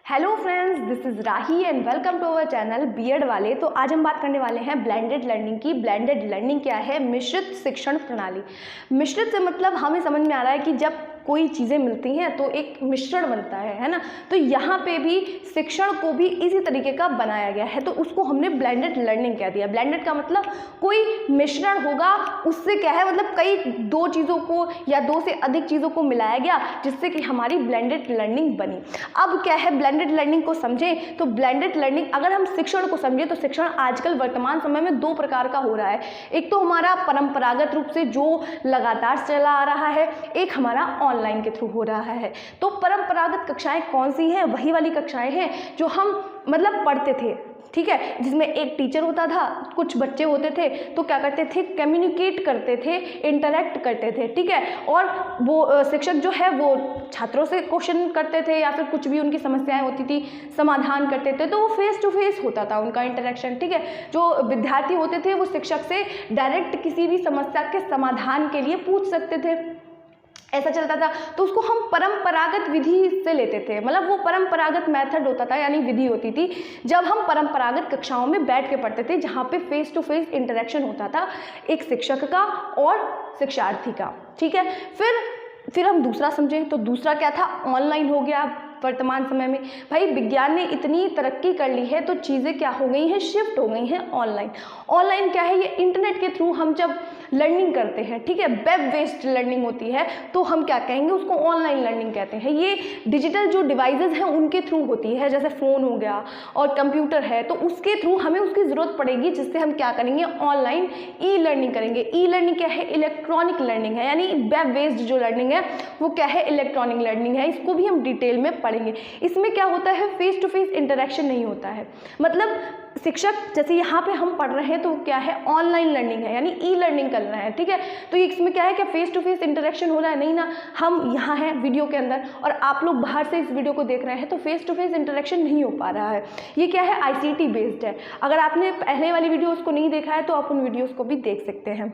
Hello friends, this is Rahi and welcome to our channel BEd वाले। तो आज हम बात करने वाले हैं ब्लेंडेड लर्निंग की। ब्लेंडेड लर्निंग क्या है? मिश्रित शिक्षण प्रणाली। मिश्रित से मतलब हमें समझ में आ रहा है कि जब कोई चीज़ें मिलती हैं तो एक मिश्रण बनता है ना। तो यहाँ पे भी शिक्षण को भी इसी तरीके का बनाया गया है, तो उसको हमने ब्लेंडेड लर्निंग कह दिया। ब्लेंडेड का मतलब कोई मिश्रण होगा, उससे क्या है मतलब कई दो चीज़ों को या दो से अधिक चीज़ों को मिलाया गया जिससे कि हमारी ब्लेंडेड लर्निंग बनी। अब क्या है, ब्लेंडेड लर्निंग को समझें तो ब्लेंडेड लर्निंग अगर हम शिक्षण को समझें तो शिक्षण आजकल वर्तमान समय में दो प्रकार का हो रहा है। एक तो हमारा परंपरागत रूप से जो लगातार चला आ रहा है, एक हमारा ऑनलाइन के थ्रू हो रहा है। तो परंपरागत कक्षाएं कौन सी हैं? वही वाली कक्षाएं हैं जो हम मतलब पढ़ते थे, ठीक है, जिसमें एक टीचर होता था, कुछ बच्चे होते थे, तो क्या करते थे, कम्युनिकेट करते थे, इंटरेक्ट करते थे, ठीक है। और वो शिक्षक जो है वो छात्रों से क्वेश्चन करते थे या फिर कुछ भी उनकी समस्याएं होती थी समाधान करते थे, तो वो फेस टू फेस होता था उनका इंटरेक्शन, ठीक है। जो विद्यार्थी होते थे वो शिक्षक से डायरेक्ट किसी भी समस्या के समाधान के लिए पूछ सकते थे, ऐसा चलता था। तो उसको हम परंपरागत विधि से लेते थे, मतलब वो परंपरागत मेथड होता था, यानी विधि होती थी जब हम परंपरागत कक्षाओं में बैठ के पढ़ते थे, जहाँ पे फेस टू फेस इंटरेक्शन होता था एक शिक्षक का और शिक्षार्थी का, ठीक है। फिर हम दूसरा समझें तो दूसरा क्या था, ऑनलाइन हो गया। वर्तमान समय में भाई विज्ञान ने इतनी तरक्की कर ली है तो चीज़ें क्या हो गई हैं, शिफ्ट हो गई हैं ऑनलाइन। ऑनलाइन क्या है, ये इंटरनेट के थ्रू हम जब लर्निंग करते हैं, ठीक है, वेब बेस्ड लर्निंग होती है, तो हम क्या कहेंगे, उसको ऑनलाइन लर्निंग कहते हैं। ये डिजिटल जो डिवाइसेस हैं उनके थ्रू होती है, जैसे फ़ोन हो गया और कंप्यूटर है, तो उसके थ्रू हमें उसकी ज़रूरत पड़ेगी, जिससे हम क्या करेंगे, ऑनलाइन ई लर्निंग करेंगे। ई लर्निंग क्या है, इलेक्ट्रॉनिक लर्निंग है, यानी वेब बेस्ड जो लर्निंग है वो क्या है, इलेक्ट्रॉनिक लर्निंग है। इसको भी हम डिटेल में पढ़ेंगे। इसमें क्या होता है, फेस टू फेस इंटरेक्शन नहीं होता है, मतलब शिक्षक जैसे यहाँ पे हम पढ़ रहे हैं तो क्या है, ऑनलाइन लर्निंग है, यानी ई लर्निंग कर रहे हैं, ठीक है। तो इसमें क्या है, क्या फेस टू फेस इंटरेक्शन हो रहा है, नहीं ना। हम यहाँ हैं वीडियो के अंदर और आप लोग बाहर से इस वीडियो को देख रहे हैं, तो फेस टू फेस इंटरेक्शन नहीं हो पा रहा है। ये क्या है, आईसीटी बेस्ड है। अगर आपने पहले वाली वीडियोज़ को नहीं देखा है तो आप उन वीडियोज़ को भी देख सकते हैं।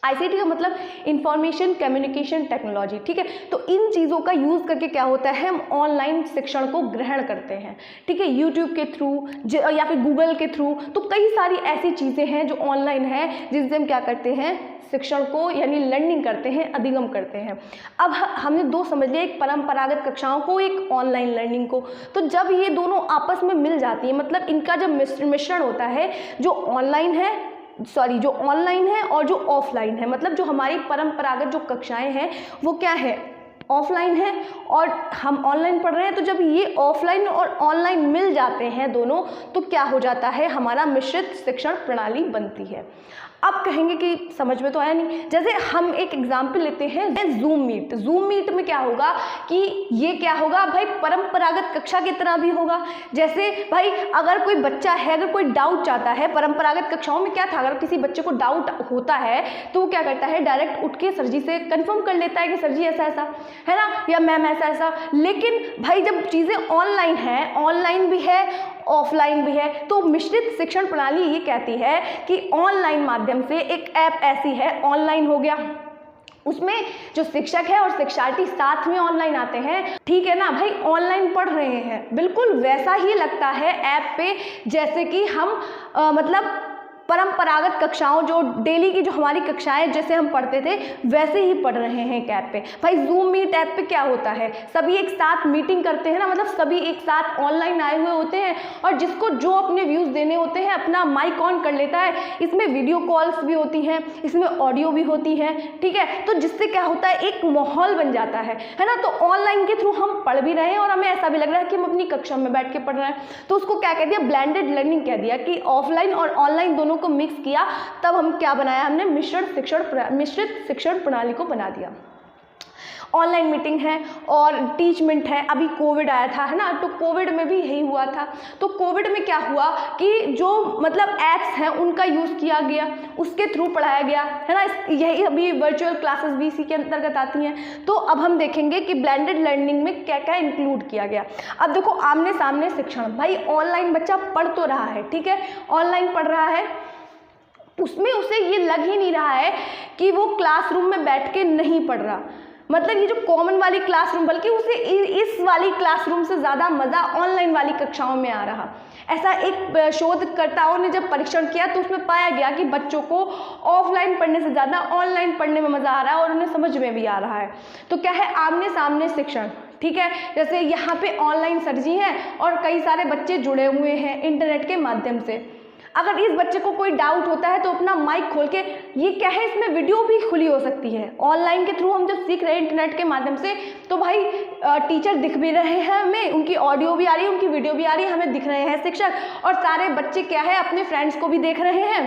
आईसीटी का मतलब इंफॉर्मेशन कम्युनिकेशन टेक्नोलॉजी, ठीक है। तो इन चीज़ों का यूज़ करके क्या होता है, हम ऑनलाइन शिक्षण को ग्रहण करते हैं, ठीक है, यूट्यूब के थ्रू या फिर गूगल के थ्रू। तो कई सारी ऐसी चीज़ें हैं जो ऑनलाइन है, जिनसे हम क्या करते हैं, शिक्षण को यानी लर्निंग करते हैं, अधिगम करते हैं। अब हमने दो समझ लिया, एक परंपरागत कक्षाओं को, एक ऑनलाइन लर्निंग को। तो जब ये दोनों आपस में मिल जाती है, मतलब इनका जब मिश्रण होता है, जो ऑनलाइन है और जो ऑफलाइन है, मतलब जो हमारी परंपरागत जो कक्षाएं हैं वो क्या है, ऑफलाइन है और हम ऑनलाइन पढ़ रहे हैं। तो जब ये ऑफलाइन और ऑनलाइन मिल जाते हैं दोनों, तो क्या हो जाता है, हमारा मिश्रित शिक्षण प्रणाली बनती है। अब कहेंगे कि समझ में तो आया नहीं। जैसे हम एक एग्जाम्पल लेते हैं, जूम मीट। जूम मीट में क्या होगा कि ये क्या होगा भाई, परंपरागत कक्षा की तरह भी होगा। जैसे भाई अगर कोई बच्चा है, अगर कोई डाउट चाहता है, परंपरागत कक्षाओं में क्या था, अगर किसी बच्चे को डाउट होता है तो वो क्या करता है, डायरेक्ट उठ के सर जी से कन्फर्म कर लेता है कि सर जी ऐसा ऐसा है ना, या मैम ऐसा ऐसा। लेकिन भाई जब चीज़ें ऑनलाइन है, ऑनलाइन भी है ऑफलाइन भी है, तो मिश्रित शिक्षण प्रणाली ये कहती है कि ऑनलाइन माध्यम से एक ऐप ऐसी है, ऑनलाइन हो गया, उसमें जो शिक्षक है और शिक्षार्थी साथ में ऑनलाइन आते हैं, ठीक है ना भाई, ऑनलाइन पढ़ रहे हैं, बिल्कुल वैसा ही लगता है ऐप पे जैसे कि हम मतलब परंपरागत कक्षाओं जो डेली की जो हमारी कक्षाएं जैसे हम पढ़ते थे वैसे ही पढ़ रहे हैं एक ऐप पे। भाई जूम मीट ऐप पे क्या होता है, सभी एक साथ मीटिंग करते हैं ना, मतलब सभी एक साथ ऑनलाइन आए हुए होते हैं और जिसको जो अपने व्यूज़ देने होते हैं अपना माइक ऑन कर लेता है। इसमें वीडियो कॉल्स भी होती हैं, इसमें ऑडियो भी होती है, ठीक है। तो जिससे क्या होता है, एक माहौल बन जाता है ना। तो ऑनलाइन के थ्रू हम पढ़ भी रहे हैं और हमें ऐसा भी लग रहा है कि हम अपनी कक्षा में बैठ के पढ़ रहे हैं। तो उसको क्या कह दिया, ब्लेंडेड लर्निंग कह दिया, कि ऑफलाइन और ऑनलाइन दोनों को मिक्स किया, तब हम क्या बनाया, हमने मिश्रित शिक्षण प्रणाली को बना दिया। ऑनलाइन मीटिंग है और टीचमेंट है। अभी कोविड आया था, है ना, तो कोविड में भी यही हुआ था। तो कोविड में क्या हुआ कि जो मतलब ऐप्स हैं उनका यूज़ किया गया, उसके थ्रू पढ़ाया गया, है ना। यही अभी वर्चुअल क्लासेस भी इसी के अंतर्गत आती हैं। तो अब हम देखेंगे कि ब्लेंडेड लर्निंग में क्या क्या इंक्लूड किया गया। अब देखो, आमने सामने शिक्षण, भाई ऑनलाइन बच्चा पढ़ तो रहा है, ठीक है, ऑनलाइन पढ़ रहा है, उसमें उसे ये लग ही नहीं रहा है कि वो क्लासरूम में बैठ के नहीं पढ़ रहा। मतलब ये जो कॉमन वाली क्लासरूम, बल्कि उसे इस वाली क्लासरूम से ज़्यादा मज़ा ऑनलाइन वाली कक्षाओं में आ रहा। ऐसा एक शोधकर्ताओं ने जब परीक्षण किया तो उसमें पाया गया कि बच्चों को ऑफलाइन पढ़ने से ज़्यादा ऑनलाइन पढ़ने में मज़ा आ रहा है और उन्हें समझ में भी आ रहा है। तो क्या है, आमने सामने शिक्षण, ठीक है। जैसे यहाँ पे ऑनलाइन सर जी हैं और कई सारे बच्चे जुड़े हुए हैं इंटरनेट के माध्यम से। अगर इस बच्चे को कोई डाउट होता है तो अपना माइक खोल के, ये क्या है, इसमें वीडियो भी खुली हो सकती है। ऑनलाइन के थ्रू हम जब सीख रहे हैं इंटरनेट के माध्यम से, तो भाई टीचर दिख भी रहे हैं हमें, उनकी ऑडियो भी आ रही है, उनकी वीडियो भी आ रही है, हमें दिख रहे हैं शिक्षक, और सारे बच्चे क्या है, अपने फ्रेंड्स को भी देख रहे हैं,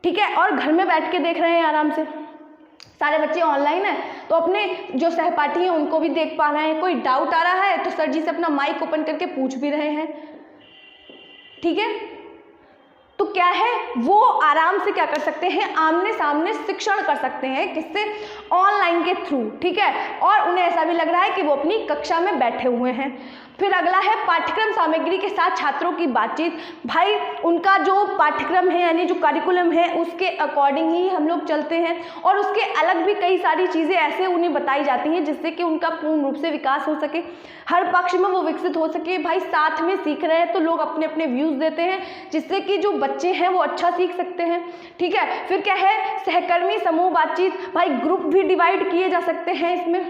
ठीक है, और घर में बैठ के देख रहे हैं आराम से। सारे बच्चे ऑनलाइन है तो अपने जो सहपाठी हैं उनको भी देख पा रहे हैं। कोई डाउट आ रहा है तो सर जी से अपना माइक ओपन करके पूछ भी रहे हैं, ठीक है। तो क्या है, वो आराम से क्या कर सकते हैं, आमने सामने शिक्षण कर सकते हैं, किससे, ऑनलाइन के थ्रू, ठीक है। और उन्हें ऐसा भी लग रहा है कि वो अपनी कक्षा में बैठे हुए हैं। फिर अगला है पाठ्यक्रम सामग्री के साथ छात्रों की बातचीत। भाई उनका जो पाठ्यक्रम है यानी जो करिकुलम है उसके अकॉर्डिंग ही हम लोग चलते हैं, और उसके अलग भी कई सारी चीज़ें ऐसे उन्हें बताई जाती हैं जिससे कि उनका पूर्ण रूप से विकास हो सके, हर पक्ष में वो विकसित हो सके। भाई साथ में सीख रहे हैं तो लोग अपने अपने व्यूज़ देते हैं जिससे कि जो बच्चे हैं वो अच्छा सीख सकते हैं, ठीक है। फिर क्या है, सहकर्मी समूह बातचीत, भाई ग्रुप भी डिवाइड किए जा सकते हैं इसमें,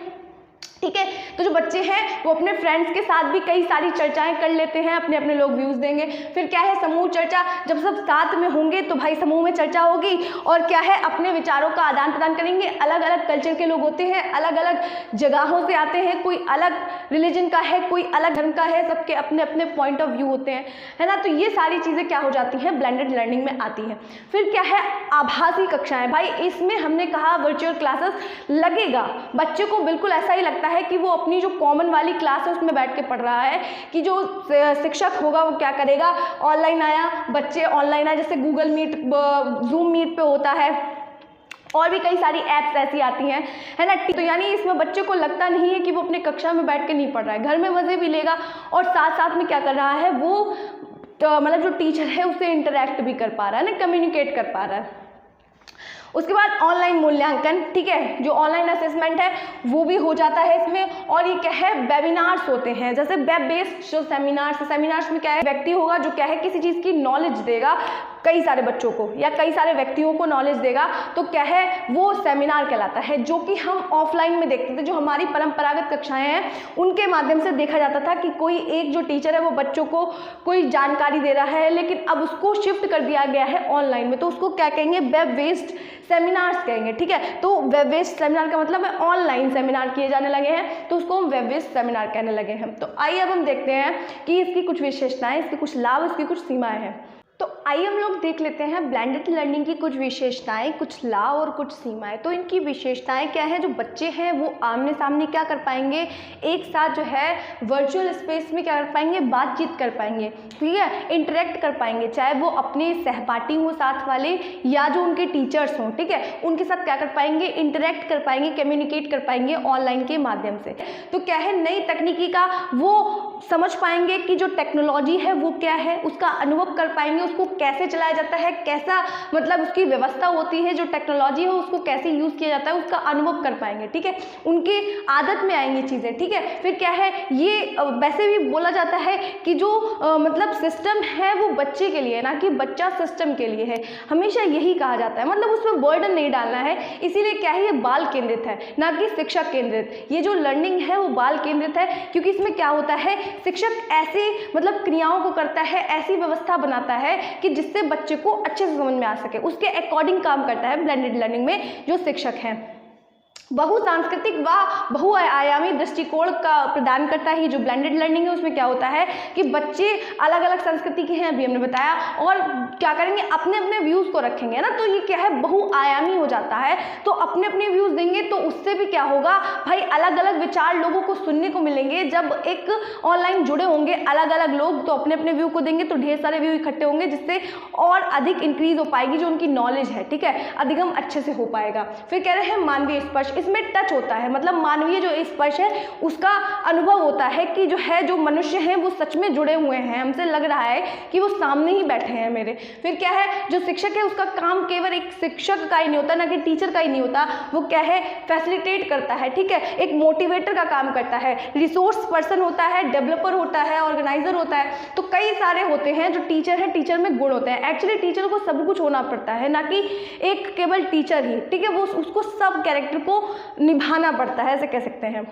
ठीक है। तो जो बच्चे हैं वो अपने फ्रेंड्स के साथ भी कई सारी चर्चाएं कर लेते हैं, अपने अपने लोग व्यूज़ देंगे। फिर क्या है, समूह चर्चा, जब सब साथ में होंगे तो भाई समूह में चर्चा होगी, और क्या है, अपने विचारों का आदान प्रदान करेंगे। अलग अलग कल्चर के लोग होते हैं, अलग अलग जगहों से आते हैं, कोई अलग रिलीजन का है, कोई अलग धर्म का है, सबके अपने अपने पॉइंट ऑफ व्यू होते हैं, है ना। तो ये सारी चीज़ें क्या हो जाती हैं, ब्लेंडेड लर्निंग में आती हैं। फिर क्या है, आभासी कक्षाएँ। भाई इसमें हमने कहा वर्चुअल क्लासेस लगेगा, बच्चे को बिल्कुल ऐसा ही लगता है कि वो अपनी जो कॉमन वाली क्लास है उसमें बैठ के पढ़ रहा है, कि जो शिक्षक होगा वो क्या करेगा, ऑनलाइन आया, बच्चे ऑनलाइन आए, जैसे गूगल मीट, जूम मीट पे होता है, और भी कई सारी ऐप्स ऐसी आती हैं, है ना। तो यानी इसमें बच्चे को लगता नहीं है कि वो अपने कक्षा में बैठ के नहीं पढ़ रहा है, घर में मज़े भी लेगा और साथ साथ में क्या कर रहा है, वो तो मतलब जो टीचर है उससे इंटरेक्ट भी कर पा रहा है ना, कम्युनिकेट कर पा रहा है। उसके बाद ऑनलाइन मूल्यांकन, ठीक है, जो ऑनलाइन असेसमेंट है वो भी हो जाता है इसमें। और ये क्या है, वेबिनार्स होते हैं, जैसे वेब बेस्ड जो सेमिनार्स में क्या है, व्यक्ति होगा जो क्या है किसी चीज़ की नॉलेज देगा कई सारे बच्चों को या कई सारे व्यक्तियों को नॉलेज देगा, तो क्या है, वो सेमिनार कहलाता है। जो कि हम ऑफलाइन में देखते थे, जो हमारी परंपरागत कक्षाएं हैं उनके माध्यम से देखा जाता था कि कोई एक जो टीचर है वो बच्चों को कोई जानकारी दे रहा है, लेकिन अब उसको शिफ्ट कर दिया गया है ऑनलाइन में, तो उसको क्या कहेंगे, वेब बेस्ड सेमिनार्स कहेंगे, ठीक है। तो वेब बेस्ड सेमिनार का मतलब है ऑनलाइन सेमिनार किए जाने लगे हैं, तो उसको हम वेब बेस्ड सेमिनार कहने लगे हैं। तो आइए अब हम देखते हैं कि इसकी कुछ विशेषताएं, इसके कुछ लाभ, इसकी कुछ सीमाएं हैं। तो आइए हम लोग देख लेते हैं ब्लेंडेड लर्निंग की कुछ विशेषताएं, कुछ लाभ और कुछ सीमाएं। तो इनकी विशेषताएं क्या है, जो बच्चे हैं वो आमने सामने क्या कर पाएंगे, एक साथ जो है वर्चुअल स्पेस में क्या कर पाएंगे, बातचीत कर पाएंगे, ठीक है, इंटरेक्ट कर पाएंगे, चाहे वो अपने सहपाठी हो साथ वाले या जो उनके टीचर्स हों, ठीक है, उनके साथ क्या कर पाएंगे, इंटरेक्ट कर पाएंगे, कम्युनिकेट कर पाएंगे ऑनलाइन के माध्यम से। तो क्या है, नई तकनीकी का वो समझ पाएंगे कि जो टेक्नोलॉजी है वो क्या है, उसका अनुभव कर पाएंगे, उसको कैसे चलाया जाता है, कैसा मतलब उसकी व्यवस्था होती है, जो टेक्नोलॉजी है उसको कैसे यूज़ किया जाता है, उसका अनुभव कर पाएंगे, ठीक है, उनकी आदत में आएंगी चीज़ें, ठीक है। फिर क्या है, ये वैसे भी बोला जाता है कि जो मतलब सिस्टम है वो बच्चे के लिए, ना कि बच्चा सिस्टम के लिए है, हमेशा यही कहा जाता है, मतलब उसमें बर्डन नहीं डालना है, इसीलिए क्या है, ये बाल केंद्रित है ना कि शिक्षक केंद्रित। ये जो लर्निंग है वो बाल केंद्रित है, क्योंकि इसमें क्या होता है, शिक्षक ऐसी मतलब क्रियाओं को करता है, ऐसी व्यवस्था बनाता है कि जिससे बच्चे को अच्छे से समझ में आ सके, उसके अकॉर्डिंग काम करता है ब्लेंडेड लर्निंग में जो शिक्षक हैं। बहुसांस्कृतिक व बहुआयामी दृष्टिकोण का प्रदान करता है। जो ब्लेंडेड लर्निंग है उसमें क्या होता है कि बच्चे अलग अलग संस्कृति के हैं, अभी हमने बताया, और क्या करेंगे, अपने अपने व्यूज़ को रखेंगे ना, तो ये क्या है, बहुआयामी हो जाता है, तो अपने अपने व्यूज़ देंगे, तो उससे भी क्या होगा भाई, अलग अलग विचार लोगों को सुनने को मिलेंगे। जब एक ऑनलाइन जुड़े होंगे अलग अलग लोग तो अपने अपने व्यू को देंगे, तो ढेर सारे व्यू इकट्ठे होंगे, जिससे और अधिक इंक्रीज हो पाएगी जो उनकी नॉलेज है, ठीक है, अधिगम अच्छे से हो पाएगा। फिर कह रहे हैं मानवीय स्पर्श, इसमें टच होता है, मतलब मानवीय जो स्पर्श है उसका अनुभव होता है कि जो है जो मनुष्य हैं वो सच में जुड़े हुए हैं, हमसे लग रहा है कि वो सामने ही बैठे हैं मेरे। फिर क्या है, जो शिक्षक है उसका काम केवल एक शिक्षक का ही नहीं होता, ना कि टीचर का ही नहीं होता, वो क्या है फैसिलिटेट करता है, ठीक है, एक मोटिवेटर का काम करता है, रिसोर्स पर्सन होता है, डेवलपर होता है, ऑर्गेनाइजर होता है। तो कई सारे होते हैं जो टीचर है, टीचर में गुण होते हैं। एक्चुअली टीचर को सब कुछ होना पड़ता है, ना कि एक केवल टीचर ही, ठीक है, वो उसको सब कैरेक्टर को निभाना पड़ता है, ऐसे कह सकते हैं।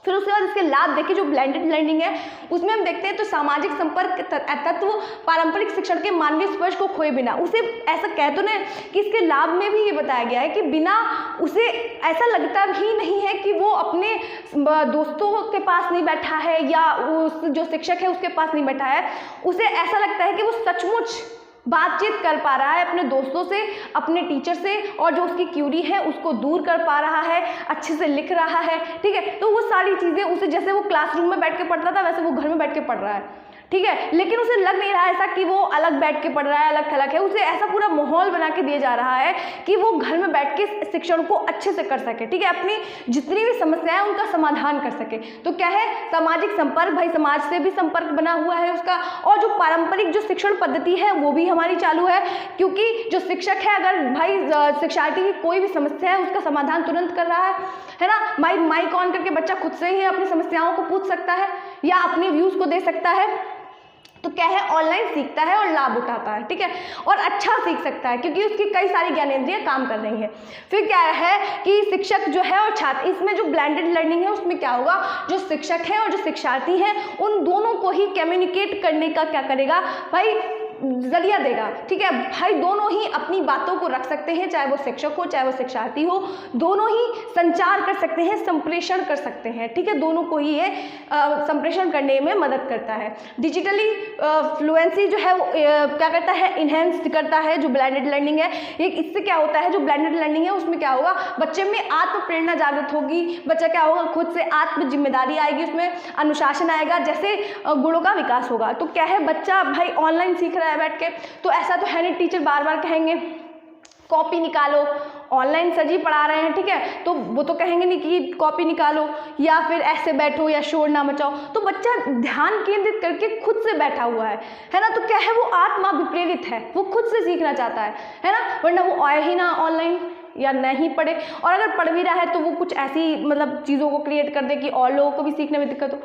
फिर उसके बाद इसके लाभ देखिए, जो ब्लेंडेड लर्निंग है उसमें हम देखते हैं तो सामाजिक संपर्क तत्व पारंपरिक शिक्षण के मानवीय स्पर्श को खोए बिना, उसे ऐसा कह तो नहीं कि इसके लाभ में भी ये बताया गया है कि बिना उसे ऐसा लगता ही नहीं है कि वो अपने दोस्तों के पास नहीं बैठा है या उस जो शिक्षक है उसके पास नहीं बैठा है, उसे ऐसा लगता है कि वो सचमुच बातचीत कर पा रहा है अपने दोस्तों से, अपने टीचर से, और जो उसकी क्यूरी है उसको दूर कर पा रहा है, अच्छे से लिख रहा है, ठीक है। तो वो सारी चीज़ें उसे, जैसे वो क्लासरूम में बैठ के पढ़ता था वैसे वो घर में बैठ के पढ़ रहा है, ठीक है, लेकिन उसे लग नहीं रहा ऐसा कि वो अलग बैठ के पढ़ रहा है, अलग थलग है। उसे ऐसा पूरा माहौल बना के दिया जा रहा है कि वो घर में बैठ के शिक्षण को अच्छे से कर सके, ठीक है, अपनी जितनी भी समस्याएं उनका समाधान कर सके। तो क्या है, सामाजिक संपर्क, भाई समाज से भी संपर्क बना हुआ है उसका, और जो पारंपरिक जो शिक्षण पद्धति है वो भी हमारी चालू है, क्योंकि जो शिक्षक है अगर भाई शिक्षार्थी की कोई भी समस्या है उसका समाधान तुरंत कर रहा है ना, माइक ऑन करके बच्चा खुद से ही अपनी समस्याओं को पूछ सकता है या अपने व्यूज़ को दे सकता है। तो क्या है, ऑनलाइन सीखता है और लाभ उठाता है, ठीक है, और अच्छा सीख सकता है क्योंकि उसकी कई सारी ज्ञानेंद्रियां काम कर रही हैं। फिर क्या है कि शिक्षक जो है और छात्र, इसमें जो ब्लेंडेड लर्निंग है उसमें क्या होगा, जो शिक्षक है और जो शिक्षार्थी हैं उन दोनों को ही कम्युनिकेट करने का क्या करेगा भाई, जरिया देगा, ठीक है भाई, दोनों ही अपनी बातों को रख सकते हैं, चाहे वो शिक्षक हो चाहे वो शिक्षार्थी हो, दोनों ही संचार कर सकते हैं, संप्रेषण कर सकते हैं, ठीक है, दोनों को ही ये संप्रेषण करने में मदद करता है। डिजिटली फ्लुएंसी जो है वो क्या करता है, इन्हेंस करता है जो ब्लेंडेड लर्निंग है। ये इससे क्या होता है, जो ब्लेंडेड लर्निंग है उसमें क्या होगा, बच्चे में आत्म प्रेरणा जागृत होगी, बच्चा क्या होगा, खुद से आत्म जिम्मेदारी आएगी, उसमें अनुशासन आएगा, जैसे गुणों का विकास होगा। तो क्या है, बच्चा भाई ऑनलाइन सीख रहा है बैठ के, तो ऐसा तो है नहीं टीचर बार बार कहेंगे कॉपी निकालो, ऑनलाइन सर जी पढ़ा रहे हैं, ठीक है, तो वो तो कहेंगे नहीं कि कॉपी निकालो या फिर ऐसे बैठो या शोर ना मचाओ। तो बच्चा ध्यान केंद्रित करके खुद से बैठा हुआ है ना, तो क्या है, वो आत्मा विप्रेरित है, वो खुद से सीखना चाहता है ना, वरना वो आए ही ना ऑनलाइन या नहीं पढ़े, और अगर पढ़ भी रहा है तो वो कुछ ऐसी मतलब चीज़ों को क्रिएट कर दे कि और लोगों को भी सीखने में दिक्कत हो,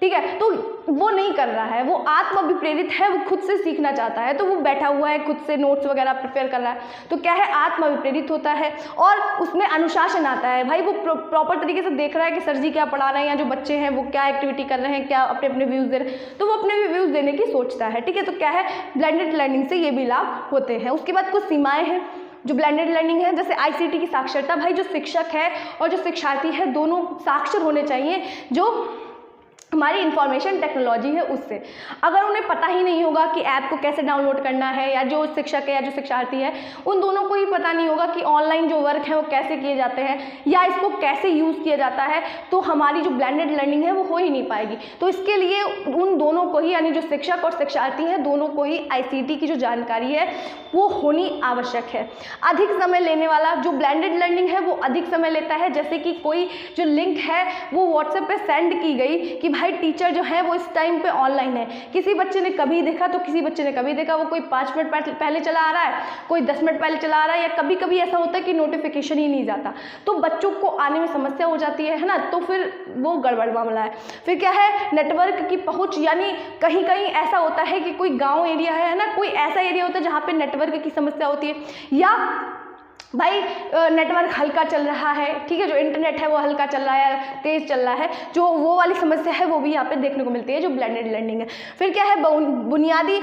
ठीक है, तो वो नहीं कर रहा है, वो आत्म विप्रेरित है, वो खुद से सीखना चाहता है, तो वो बैठा हुआ है, खुद से नोट्स वगैरह प्रिपेयर कर रहा है, तो क्या है, आत्म विप्रेरित होता है और उसमें अनुशासन आता है, भाई वो प्रॉपर तरीके से देख रहा है कि सर जी क्या पढ़ा रहे हैं या जो बच्चे हैं वो क्या एक्टिविटी कर रहे हैं, क्या अपने अपने व्यूज़ दे रहे हैं, तो वो अपने भी व्यूज़ देने की सोचता है, ठीक है। तो क्या है, ब्लेंडेड लर्निंग से ये भी लाभ होते हैं। उसके बाद कुछ सीमाएँ हैं जो ब्लेंडेड लर्निंग है, जैसे आईसीटी की साक्षरता, भाई जो शिक्षक है और जो शिक्षार्थी है दोनों साक्षर होने चाहिए, जो हमारी इंफॉर्मेशन टेक्नोलॉजी है उससे। अगर उन्हें पता ही नहीं होगा कि ऐप को कैसे डाउनलोड करना है, या जो शिक्षक है या जो शिक्षार्थी है उन दोनों को ही पता नहीं होगा कि ऑनलाइन जो वर्क है वो कैसे किए जाते हैं या इसको कैसे यूज़ किया जाता है, तो हमारी जो ब्लेंडेड लर्निंग है वो हो ही नहीं पाएगी। तो इसके लिए उन दोनों को ही, यानी जो शिक्षक और शिक्षार्थी हैं दोनों को ही आईसीटी की जो जानकारी है वो होनी आवश्यक है। अधिक समय लेने वाला जो ब्लेंडेड लर्निंग है वो अधिक समय लेता है, जैसे कि कोई जो लिंक है वो व्हाट्सएप पे सेंड की गई कि भाई टीचर जो है वो इस टाइम पे ऑनलाइन है, किसी बच्चे ने कभी देखा तो किसी बच्चे ने कभी देखा, वो कोई 5 मिनट पहले चला आ रहा है, कोई 10 मिनट पहले चला आ रहा है, या कभी कभी ऐसा होता है कि नोटिफिकेशन ही नहीं जाता, तो बच्चों को आने में समस्या हो जाती है ना, तो फिर वो गड़बड़ मामला है। फिर क्या है, नेटवर्क की पहुंच, यानी कहीं कहीं ऐसा होता है कि कोई गाँव एरिया है ना, कोई ऐसा एरिया होता है जहाँ पे नेटवर्क की समस्या होती है, या भाई नेटवर्क हल्का चल रहा है, ठीक है, जो इंटरनेट है वो हल्का चल रहा है, तेज़ चल रहा है, जो वो वाली समस्या है वो भी यहाँ पे देखने को मिलती है जो ब्लेंडेड लर्निंग है। फिर क्या है, बुनियादी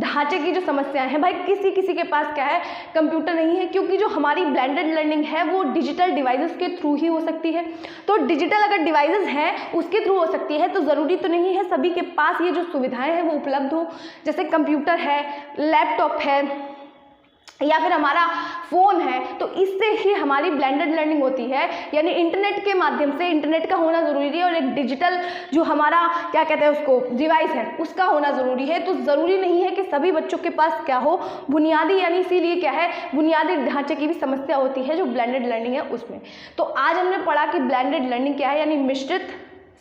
ढांचे की जो समस्याएं हैं, भाई किसी के पास क्या है, कंप्यूटर नहीं है, क्योंकि जो हमारी ब्लेंडेड लर्निंग है वो डिजिटल डिवाइसेस के थ्रू ही हो सकती है। तो डिजिटल अगर डिवाइसेस हैं उसके थ्रू हो सकती है, तो ज़रूरी तो नहीं है सभी के पास ये जो सुविधाएँ हैं वो उपलब्ध हो, जैसे कंप्यूटर है, लैपटॉप है, या फिर हमारा फ़ोन है, तो इससे ही हमारी ब्लेंडेड लर्निंग होती है। यानी इंटरनेट के माध्यम से, इंटरनेट का होना ज़रूरी है और एक डिजिटल जो हमारा क्या कहते हैं उसको डिवाइस है उसका होना ज़रूरी है। तो ज़रूरी नहीं है कि सभी बच्चों के पास क्या हो, बुनियादी, यानी इसीलिए क्या है, बुनियादी ढांचे की भी समस्या होती है जो ब्लेंडेड लर्निंग है उसमें। तो आज हमने पढ़ा कि ब्लेंडेड लर्निंग क्या है, यानी मिश्रित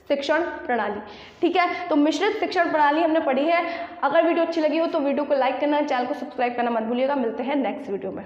शिक्षण प्रणाली। ठीक है, तो मिश्रित शिक्षण प्रणाली हमने पढ़ी है। अगर वीडियो अच्छी लगी हो तो वीडियो को लाइक करना, चैनल को सब्सक्राइब करना मत भूलिएगा। मिलते हैं नेक्स्ट वीडियो में।